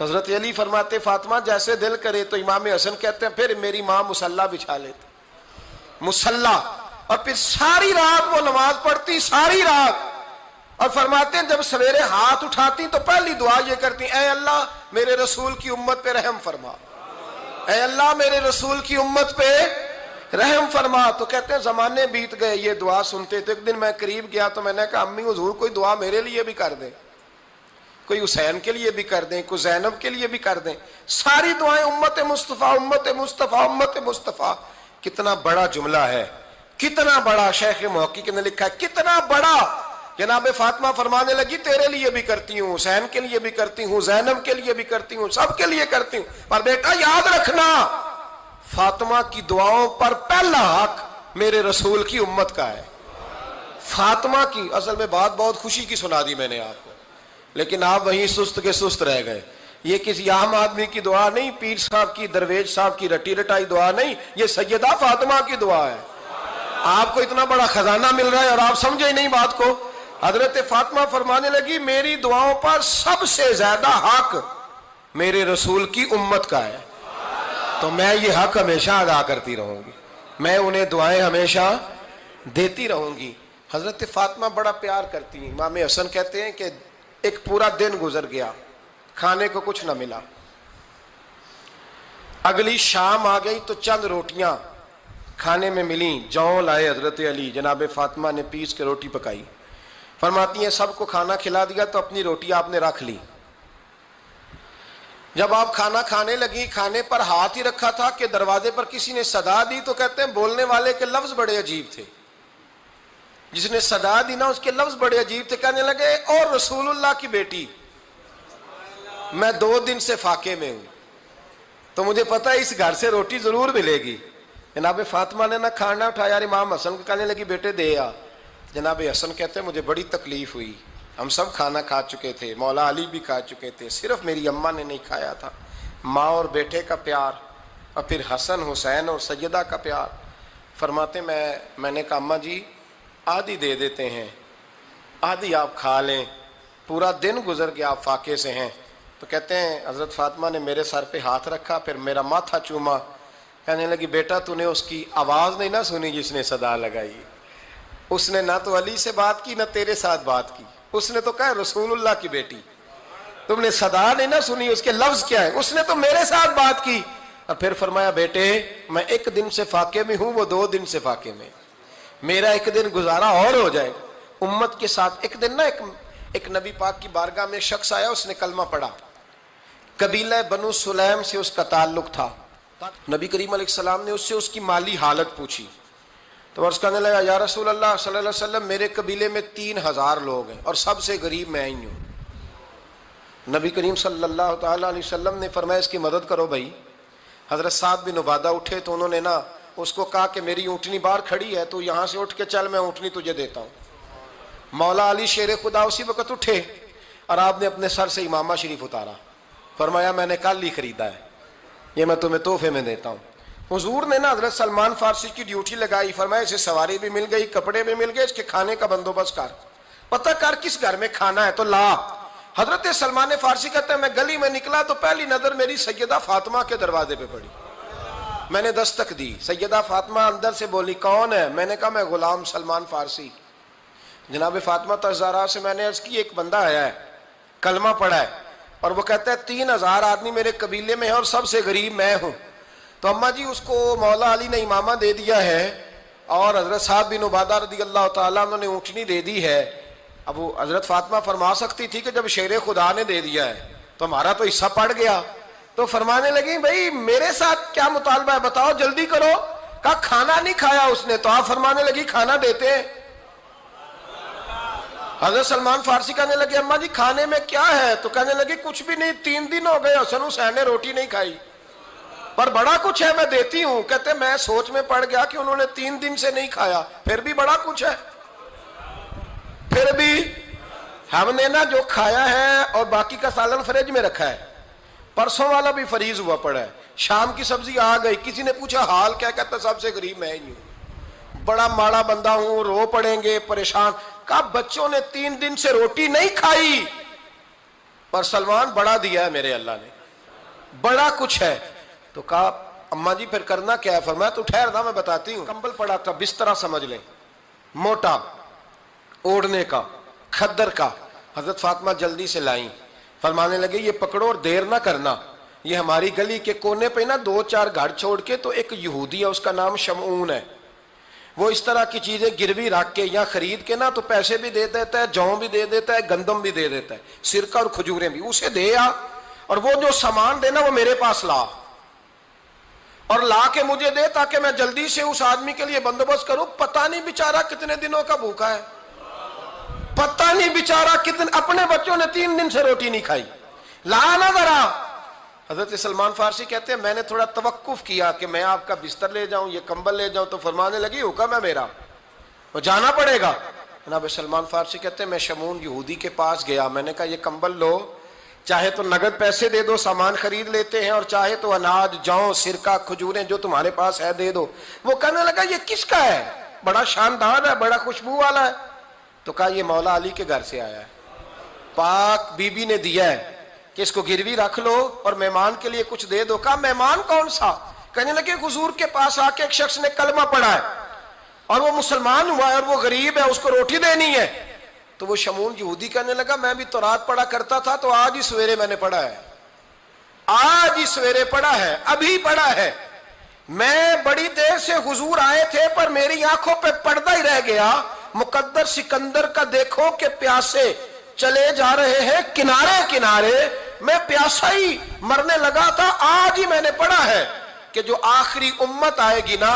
حضرت علی فرماتے فاطمہ جیسے دل کرے۔ تو امام حسن کہتے ہیں پھر میری ماں مصلی بچھا لیتی، مصلی، اور پھر ساری رات وہ نماز پڑھتی، ساری رات، اور فرماتے ہیں جب سویرے ہاتھ اٹھاتی تو پہلی دعا یہ کرتی اے اللہ میرے رسول کی امت پہ رحم فرما، اے اللہ میرے رسول کی امت پہ رحم فرما۔ تو کہتے ہیں زمانے بیت گئے یہ دعا سنتے تھے۔ ایک دن میں قریب گیا تو میں نے کہا امی حضور کوئی دعا میرے لیے بھی کر دیں، کوئی حسین کے لیے بھی کر دیں، کوئی زینب کے لیے بھی کر دیں۔ ساری دعائیں امت مصطفیٰ امت مصطفیٰ امت مصطفیٰ۔ کتنا بڑا جملہ ہے، کتنا بڑا، شیخ محقق نے لکھا ہے کتنا بڑا۔ جناب فاطمہ فرمانے لگی تیرے لیے بھی کرتی ہوں، حسین کے لیے بھی کرتی ہوں، زینب کے لیے بھی کرتی ہوں، سب کے لیے کرتی ہوں، پر بیٹا یاد رکھنا فاطمہ کی دعاؤں پر پہلا حق میرے رسول کی امت کا ہے۔ فاطمہ کی، اصل میں بات بہت خوشی کی سنا دی میں نے آپ کو، لیکن آپ وہیں سست کے سست رہ گئے۔ یہ کسی عام آدمی کی دعا نہیں، پیر صاحب کی، درویش صاحب کی رٹی رٹائی دعا نہیں، یہ سیدہ فاطمہ کی دعا ہے۔ آپ کو اتنا بڑا خزانہ مل رہا ہے اور آپ سمجھے ہی نہیں بات کو۔ حضرت فاطمہ فرمانے لگی میری دعاؤں پر سب سے زیادہ حق میرے رسول کی امت کا ہے، تو میں یہ حق ہمیشہ ادا کرتی رہوں گی، میں انہیں دعائیں ہمیشہ دیتی رہوں گی۔ حضرت فاطمہ بڑا پیار کرتی ہیں۔ امام حسن کہتے ہیں کہ ایک پورا دن گزر گیا، کھانے کو کچھ نہ ملا، اگلی شام آ گئی تو چند روٹیاں کھانے میں ملیں، جوں لائے حضرت علی، جناب فاطمہ نے پیس کے روٹی پکائی، فرماتی ہیں سب کو کھانا کھلا دیا تو اپنی روٹی آپ نے رکھ لی۔ جب آپ کھانا کھانے لگی، کھانے پر ہاتھ ہی رکھا تھا کہ دروازے پر کسی نے صدا دی، تو کہتے ہیں بولنے والے کے لفظ بڑے عجیب تھے، جس نے صدا دی نا اس کے لفظ بڑے عجیب تھے، کہنے لگے اور رسول اللہ کی بیٹی میں 2 دن سے فاقے میں ہوں، تو مجھے پتا ہے اس گھر سے روٹی ضرور ملے گی۔ جناب فاطمہ نے نہ کھانا اٹھایا، امام حسن کو کہنے لگی بیٹے دے آ۔ جناب حسن کہتے ہیں مجھے بڑی تکلیف ہوئی، ہم سب کھانا کھا چکے تھے، مولا علی بھی کھا چکے تھے، صرف میری اماں نے نہیں کھایا تھا۔ ماں اور بیٹے کا پیار، اور پھر حسن حسین اور سیدہ کا پیار۔ فرماتے میں نے کہا اماں جی آدھی دے دیتے ہیں، آدھی آپ کھا لیں، پورا دن گزر گیا آپ فاقے سے ہیں۔ تو کہتے ہیں حضرت فاطمہ نے میرے سر پہ ہاتھ رکھا، پھر میرا ماتھا چوما، کہنے لگی بیٹا تو نے اس کی آواز نہیں نہ سنی جس نے صدا لگائی، اس نے نہ تو علی سے بات کی نہ تیرے ساتھ بات کی، اس نے تو کہا رسول اللہ کی بیٹی، تم نے صدا نہیں نہ سنی، اس کے لفظ کیا ہے، اس نے تو میرے ساتھ بات کی۔ اور پھر فرمایا بیٹے میں 1 دن سے فاقے میں ہوں، وہ 2 دن سے فاقے میں، میرا 1 دن گزارا اور ہو جائے گا امت کے ساتھ۔ ایک دن نا ایک نبی پاک کی بارگاہ میں شخص آیا، اس نے کلمہ پڑھا، قبیلہ بنو سلیم سے اس کا تعلق تھا۔ نبی کریم علیہ السلام نے اس سے اس کی مالی حالت پوچھی، تو عرض کرنے لگا یا رسول اللہ صلی اللہ علیہ وسلم میرے قبیلے میں 3000 لوگ ہیں اور سب سے غریب میں ہی ہوں۔ نبی کریم صلی اللہ تعالیٰ علیہ وسلم نے فرمایا اس کی مدد کرو بھائی۔ حضرت سعد بن عبادہ اٹھے تو انہوں نے نا اس کو کہا کہ میری اونٹنی باہر کھڑی ہے تو یہاں سے اٹھ کے چل، میں اونٹنی تجھے دیتا ہوں۔ مولا علی شیر خدا اسی وقت اٹھے اور آپ نے اپنے سر سے امامہ شریف اتارا، فرمایا میں نے کل ہی خریدا ہے، یہ میں تمہیں تحفے میں دیتا ہوں۔ حضور نے نا حضرت سلمان فارسی کی ڈیوٹی لگائی، فرمایا اسے سواری بھی مل گئی، کپڑے بھی مل گئے، اس کے کھانے کا بندوبست کر، پتہ کر کس گھر میں کھانا ہے تو لا۔ حضرت سلمان فارسی کہتے ہیں میں گلی میں نکلا تو پہلی نظر میری سیدہ فاطمہ کے دروازے پہ پڑی، میں نے دستک دی، سیدہ فاطمہ اندر سے بولی کون ہے؟ میں نے کہا میں غلام سلمان فارسی۔ جناب فاطمہ تزارا سے میں نے عرض کی ایک بندہ آیا ہے، کلمہ پڑھا ہے، اور وہ کہتا ہے 3000 آدمی میرے قبیلے میں ہیں اور سب سے غریب میں ہوں۔ تو اماں جی اس کو مولا علی نے امامہ دے دیا ہے اور حضرت سعد بن عبادہ رضی اللہ تعالیٰ عنہ نے اونٹنی دے دی ہے۔ اب وہ حضرت فاطمہ فرما سکتی تھی کہ جب شیر خدا نے دے دیا ہے تو ہمارا تو حصہ پڑ گیا، تو فرمانے لگی بھائی میرے ساتھ کیا مطالبہ ہے بتاؤ جلدی کرو۔ کہا کھانا نہیں کھایا اس نے، تو آپ فرمانے لگی کھانا دیتے ہیں۔ حضرت سلمان فارسی کہنے لگے اماں جی کھانے میں کیا ہے؟ تو کہنے لگی کچھ بھی نہیں، 3 دن ہو گئے حسن حسین نے روٹی نہیں کھائی، پر بڑا کچھ ہے میں دیتی ہوں۔ کہتے میں سوچ میں پڑ گیا کہ انہوں نے 3 دن سے نہیں کھایا، پھر بھی بڑا کچھ ہے، پھر بھی ہم نے نا جو کھایا ہے اور باقی کا سالن فریج میں رکھا ہے، پرسوں والا بھی فریز ہوا پڑا ہے، شام کی سبزی آ گئی، کسی نے پوچھا حال کیا، کہتا سب سے غریب میں ہی ہوں، بڑا ماڑا بندہ ہوں، رو پڑیں گے، پریشان۔ کہا بچوں نے 3 دن سے روٹی نہیں کھائی، پر سلمان بڑا دیا ہے میرے اللہ نے، بڑا کچھ ہے۔ تو کہا اماں جی پھر کرنا کیا ہے؟ فرمایا تو ٹھہر نا میں بتاتی ہوں۔ کمبل پڑا تھا، بسترا سمجھ لیں، موٹا، اوڑھنے کا، کھدر کا، حضرت فاطمہ جلدی سے لائیں، فرمانے لگے یہ پکڑو اور دیر نہ کرنا، یہ ہماری گلی کے کونے پہ نا 2-4 گھر چھوڑ کے تو ایک یہودی ہے، اس کا نام شمعون ہے، وہ اس طرح کی چیزیں گروی رکھ کے یا خرید کے نا تو پیسے بھی دے دیتا ہے، جوں بھی دے دیتا ہے، گندم بھی دے دیتا ہے، سرکہ اور کھجوریں بھی، اسے دے آ، اور وہ جو سامان دینا وہ میرے پاس لا، اور لا کے مجھے دے تاکہ میں جلدی سے اس آدمی کے لیے بندوبست کروں۔ پتہ نہیں بیچارہ کتنے دنوں کا بھوکا ہے، پتہ نہیں بیچارہ کتنے، اپنے بچوں نے 3 دن سے روٹی نہیں کھائی، لا نہ ذرا۔ حضرت سلمان فارسی کہتے ہیں میں نے تھوڑا توقف کیا کہ میں آپ کا بستر لے جاؤں، یہ کمبل لے جاؤں، تو فرمانے لگی حکم ہے میرا، وہ جانا پڑے گا۔ جناب سلمان فارسی کہتے ہیں میں شمعون یہودی کے پاس گیا، میں نے کہا یہ کمبل لو، چاہے تو نگد پیسے دے دو، سامان خرید لیتے ہیں، اور چاہے تو اناج، جوں، سرکہ، کھجوریں جو تمہارے پاس ہے دے دو۔ وہ کہنے لگا یہ کس کا ہے؟ بڑا شاندار ہے، بڑا خوشبو والا ہے۔ تو کہا یہ مولا علی کے گھر سے آیا ہے، پاک بی بی نے دیا ہے کہ اس کو گروی رکھ لو اور مہمان کے لیے کچھ دے دو۔ کہا مہمان کون سا؟ کہنے لگے حضور کے پاس آ کے ایک شخص نے کلمہ پڑھا ہے اور وہ مسلمان ہوا ہے اور وہ غریب ہے، اس کو روٹی دینی ہے۔ تو وہ شمعون یہودی کہنے لگا میں بھی تورات پڑھا کرتا تھا، تو آج ہی سویرے میں نے پڑھا ہے، آج ہی سویرے پڑھا ہے، ابھی پڑھا ہے، میں بڑی دیر سے حضور آئے تھے پر میری آنکھوں پہ پردہ ہی رہ گیا، مقدر سکندر کا دیکھو کہ پیاسے چلے جا رہے ہیں کنارے کنارے، میں پیاسا ہی مرنے لگا تھا، آج ہی میں نے پڑھا ہے کہ جو آخری امت آئے گی نا،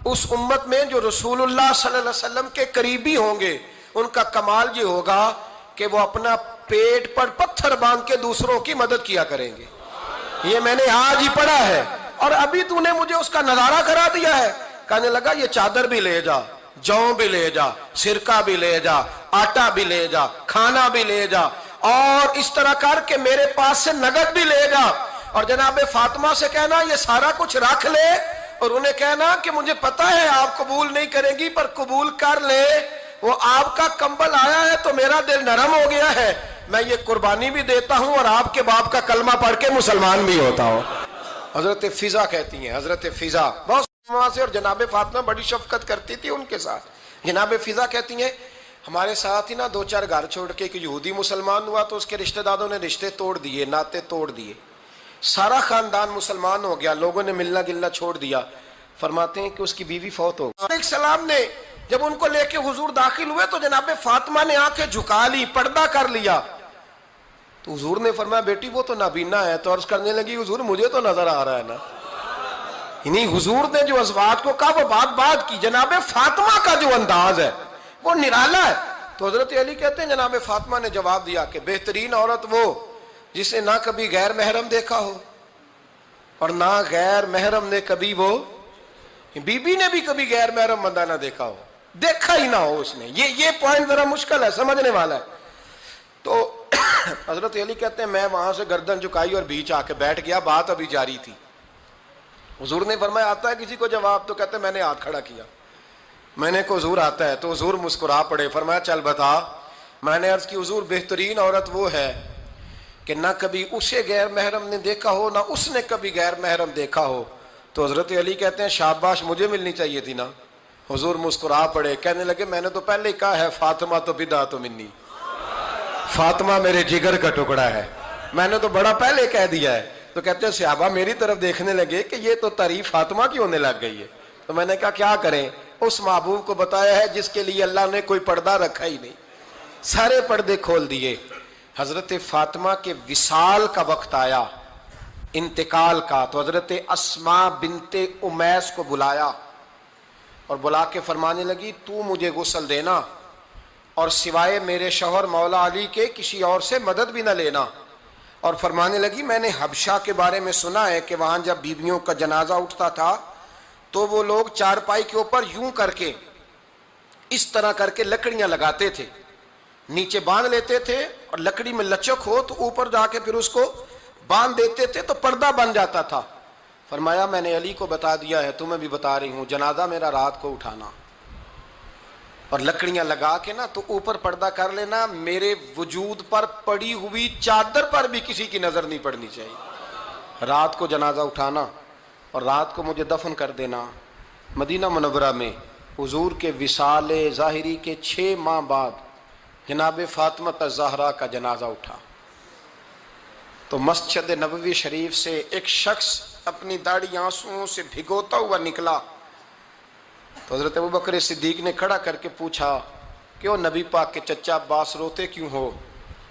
اس امت میں جو رسول اللہ صلی اللہ علیہ وسلم کے قریبی ہوں گے، ان کا کمال یہ ہوگا کہ وہ اپنا پیٹ پر پتھر باندھ کے دوسروں کی مدد کیا کریں گے۔ یہ میں نے آج ہی پڑھا ہے اور ابھی تو نے مجھے اس کا نظارہ کرا دیا ہے۔ کہنے لگا یہ چادر بھی لے جا، جوں بھی لے جا، سرکہ بھی لے جا، آٹا بھی لے جا، کھانا بھی لے جا، اور اس طرح کر کے میرے پاس سے نگد بھی لے جا، اور جناب فاطمہ سے کہنا یہ سارا کچھ رکھ لے، اور انہیں کہنا کہ مجھے پتا ہے آپ قبول نہیں کریں گی پر قبول کر لے، وہ آپ کا کمبل آیا ہے تو میرا دل نرم ہو گیا ہے، میں یہ قربانی بھی دیتا ہوں اور آپ کے باپ کا کلمہ پڑھ کے مسلمان بھی ہوتا ہوں۔ حضرت فضا کہتی ہیں، حضرت فضا بہت سے، اور جناب فاطمہ بڑی شفقت کرتی تھی ان کے ساتھ۔ جناب فضا کہتی ہیں ہمارے ساتھ ہی نا 2-4 گھر چھوڑ کے ایک یہودی مسلمان ہوا تو اس کے رشتہ داروں نے رشتے توڑ دیے، ناطے توڑ دیے، سارا خاندان مسلمان ہو گیا، لوگوں نے ملنا گلنا چھوڑ دیا۔ فرماتے ہیں کہ اس کی بیوی فوت ہو گئی۔ علیہ السلام نے جب ان کو لے کے حضور داخل ہوئے تو جناب فاطمہ نے آنکھیں جھکا لی، پردہ کر لیا، تو حضور نے فرمایا بیٹی وہ تو نابینا ہے، تو عرض کرنے لگی حضور مجھے تو نظر آ رہا ہے نا۔ یعنی حضور نے جو ازواج کو کہا وہ بات کی، جناب فاطمہ کا جو انداز ہے وہ نرالا ہے۔ تو حضرت علی کہتے ہیں جناب فاطمہ نے جواب دیا کہ بہترین عورت وہ جسے نہ کبھی غیر محرم دیکھا ہو اور نہ غیر محرم نے کبھی، وہ بی بی نے بھی کبھی غیر محرم بندہ نہ دیکھا ہو، دیکھا ہی نہ ہو اس نے۔ یہ پوائنٹ ذرا مشکل ہے، سمجھنے والا ہے۔ تو حضرت علی کہتے ہیں میں وہاں سے گردن جھکائی اور بیچ آ کے بیٹھ گیا، بات ابھی جاری تھی۔ حضور نے فرمایا آتا ہے کسی کو جواب؟ تو کہتے ہیں میں نے ہاتھ کھڑا کیا، میں نے کو حضور آتا ہے، تو حضور مسکرا پڑے، فرمایا چل بتا۔ میں نے عرض کی حضور بہترین عورت وہ ہے کہ نہ کبھی اسے غیر محرم نے دیکھا ہو نہ اس نے کبھی غیر محرم دیکھا ہو۔ تو حضرت علی کہتے ہیں شاباش مجھے ملنی چاہیے تھی نا۔ حضور مسکرا پڑے، کہنے لگے میں نے تو پہلے ہی کہا ہے فاطمہ تو بدعت منی، فاطمہ میرے جگر کا ٹکڑا ہے، میں نے تو بڑا پہلے کہہ دیا ہے۔ تو کہتے ہیں صحابہ میری طرف دیکھنے لگے کہ یہ تو تعریف فاطمہ کی ہونے لگ گئی ہے۔ تو میں نے کہا کیا کریں، اس محبوب کو بتایا ہے جس کے لیے اللہ نے کوئی پردہ رکھا ہی نہیں، سارے پردے کھول دیے۔ حضرت فاطمہ کے وصال کا وقت آیا، انتقال کا، تو حضرت اسماء بنت امیس کو بلایا اور بلا کے فرمانے لگی تو مجھے غسل دینا اور سوائے میرے شوہر مولا علی کے کسی اور سے مدد بھی نہ لینا۔ اور فرمانے لگی میں نے حبشہ کے بارے میں سنا ہے کہ وہاں جب بیویوں کا جنازہ اٹھتا تھا تو وہ لوگ چارپائی کے اوپر یوں کر کے اس طرح کر کے لکڑیاں لگاتے تھے نیچے باندھ لیتے تھے اور لکڑی میں لچک ہو تو اوپر جا کے پھر اس کو باندھ دیتے تھے تو پردہ بن جاتا تھا. فرمایا میں نے علی کو بتا دیا ہے، تمہیں بھی بتا رہی ہوں، جنازہ میرا رات کو اٹھانا اور لکڑیاں لگا کے نا تو اوپر پردہ کر لینا، میرے وجود پر پڑی ہوئی چادر پر بھی کسی کی نظر نہیں پڑنی چاہیے. رات کو جنازہ اٹھانا اور رات کو مجھے دفن کر دینا. مدینہ منورہ میں حضور کے وصال ظاہری کے 6 ماہ بعد جناب فاطمہ الزہرا کا جنازہ اٹھا تو مسجد نبوی شریف سے ایک شخص اپنی داڑھی آنسوؤں سے بھگوتا ہوا نکلا تو حضرت ابوبکر صدیق نے کھڑا کر کے پوچھا کیوں نبی پاک کے چچا عباس روتے کیوں ہو؟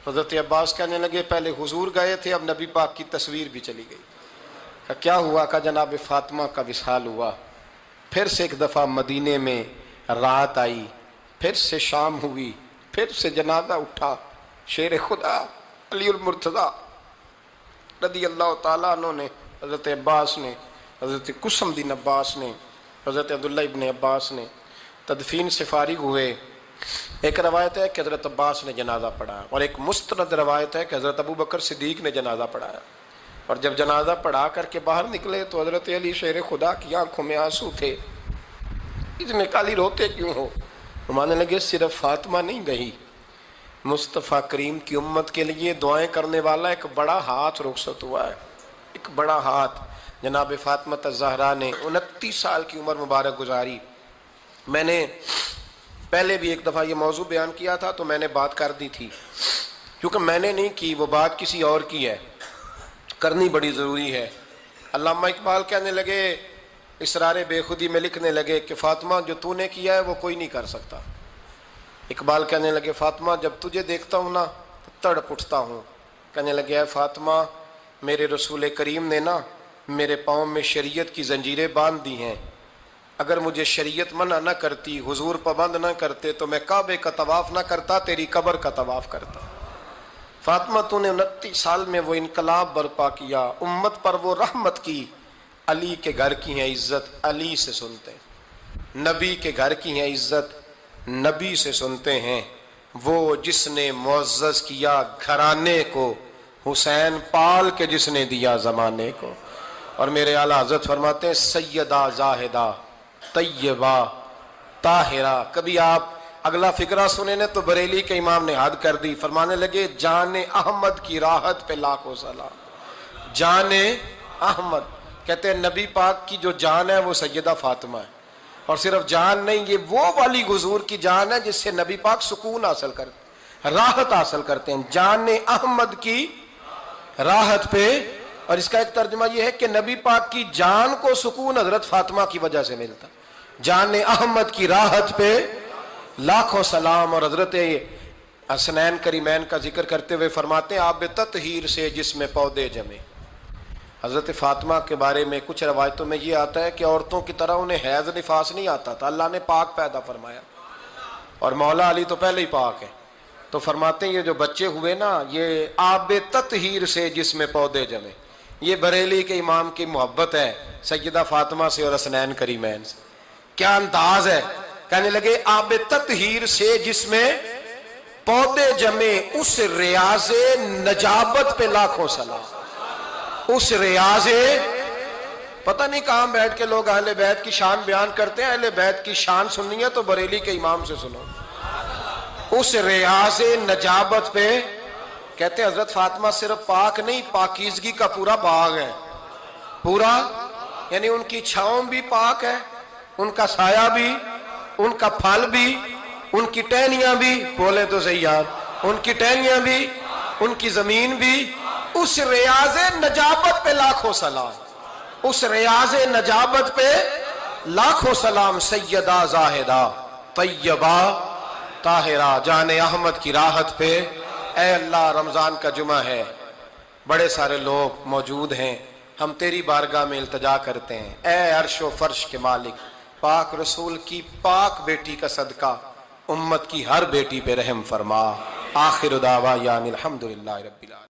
حضرت عباس کہنے لگے پہلے حضور گئے تھے، اب نبی پاک کی تصویر بھی چلی گئی. کیا ہوا؟ کہ جناب فاطمہ کا وصال ہوا. پھر سے ایک دفعہ مدینے میں رات آئی، پھر سے شام ہوئی، پھر سے جنازہ اٹھا. شیر خدا علی المرتضیٰ رضی اللہ تعالیٰ عنہ نے، حضرت عباس نے، حضرت قسم بن عباس نے، حضرت عبداللہ ابن عباس نے تدفین سے فارغ ہوئے. ایک روایت ہے کہ حضرت عباس نے جنازہ پڑھایا اور ایک مستند روایت ہے کہ حضرت ابوبکر صدیق نے جنازہ پڑھایا. اور جب جنازہ پڑھا کر کے باہر نکلے تو حضرت علی شیر خدا کی آنکھوں میں آنسو تھے. اتنے کالی روتے کیوں ہو؟ ماننے لگے صرف فاطمہ نہیں گئی، مصطفیٰ کریم کی امت کے لیے دعائیں کرنے والا ایک بڑا ہاتھ رخصت ہوا ہے. ایک بڑا ہاتھ جناب فاطمہ الزہرا نے 29 سال کی عمر مبارک گزاری. میں نے پہلے بھی ایک دفعہ یہ موضوع بیان کیا تھا تو میں نے بات کر دی تھی، کیونکہ میں نے نہیں کی، وہ بات کسی اور کی ہے، کرنی بڑی ضروری ہے. علامہ اقبال کہنے لگے، اسرار بے خودی میں لکھنے لگے کہ فاطمہ جو تو نے کیا ہے وہ کوئی نہیں کر سکتا. اقبال کہنے لگے فاطمہ جب تجھے دیکھتا ہوں نا تو تڑپ اٹھتا ہوں. کہنے لگے اے فاطمہ میرے رسول کریم نے نا میرے پاؤں میں شریعت کی زنجیریں باندھ دی ہیں، اگر مجھے شریعت منع نہ کرتی، حضور پابند نہ کرتے تو میں کعبے کا طواف نہ کرتا، تیری قبر کا طواف کرتا. فاطمہ تو نے 29 سال میں وہ انقلاب برپا کیا، امت پر وہ رحمت کی. علی کے گھر کی ہے عزت، علی سے سنتے ہیں. نبی کے گھر کی ہے عزت، نبی سے سنتے ہیں. وہ جس نے معزز کیا گھرانے کو، حسین پال کے جس نے دیا زمانے کو. اور میرے اعلیٰ حضرت فرماتے ہیں سیدہ زاہدہ طیبہ طاہرہ. کبھی آپ اگلا فقرہ سنے نے تو بریلی کے امام نے حد کر دی، فرمانے لگے جان احمد کی راحت پہ لاکھوں سلام. جان احمد کہتے ہیں نبی پاک کی جو جان ہے وہ سیدہ فاطمہ ہے، اور صرف جان نہیں، یہ وہ والی حضور کی جان ہے جس سے نبی پاک سکون حاصل کرتے، راحت حاصل کرتے ہیں. جان احمد کی راحت پہ. اور اس کا ایک ترجمہ یہ ہے کہ نبی پاک کی جان کو سکون حضرت فاطمہ کی وجہ سے ملتا. جان احمد کی راحت پہ لاکھوں سلام. اور حضرت حسنین کریمین کا ذکر کرتے ہوئے فرماتے ہیں آب تطہیر سے جس میں پودے جمے. حضرت فاطمہ کے بارے میں کچھ روایتوں میں یہ آتا ہے کہ عورتوں کی طرح انہیں حیض نفاس نہیں آتا تھا، اللہ نے پاک پیدا فرمایا، اور مولا علی تو پہلے ہی پاک ہے. تو فرماتے ہیں یہ جو بچے ہوئے نا یہ آب تطہیر سے جس میں پودے جمے. یہ بریلی کے امام کی محبت ہے سیدہ فاطمہ سے اور حسنین کریمین سے. کیا انداز ہے! کہنے لگے آب تطہیر سے جس میں پودے جمے، اس ریاض نجابت پہ لاکھوں سلام. اس ریاض، پتہ نہیں کہاں بیٹھ کے لوگ اہل بیت کی شان بیان کرتے ہیں. اہل بیت کی شان سننی ہے تو بریلی کے امام سے سنو. اس ریاض نجابت پہ کہتے ہیں حضرت فاطمہ صرف پاک نہیں، پاکیزگی کا پورا باغ ہے. پورا یعنی ان کی چھاؤں بھی پاک ہے، ان کا سایہ بھی، ان کا پھل بھی، ان کی ٹہنیاں بھی، بولے تو صحیح یار، ان کی ٹہنیاں بھی، ان کی زمین بھی. اس ریاض نجابت پہ لاکھوں سلام. اس ریاض نجابت پہ لاکھوں سلام. سیدہ زاہدہ طیبہ طاہرہ جان احمد کی راحت پہ. اے اللہ رمضان کا جمعہ ہے، بڑے سارے لوگ موجود ہیں، ہم تیری بارگاہ میں التجا کرتے ہیں. اے عرش و فرش کے مالک، پاک رسول کی پاک بیٹی کا صدقہ امت کی ہر بیٹی پہ رحم فرما. آخر دعوانا الحمدللہ رب العالمین.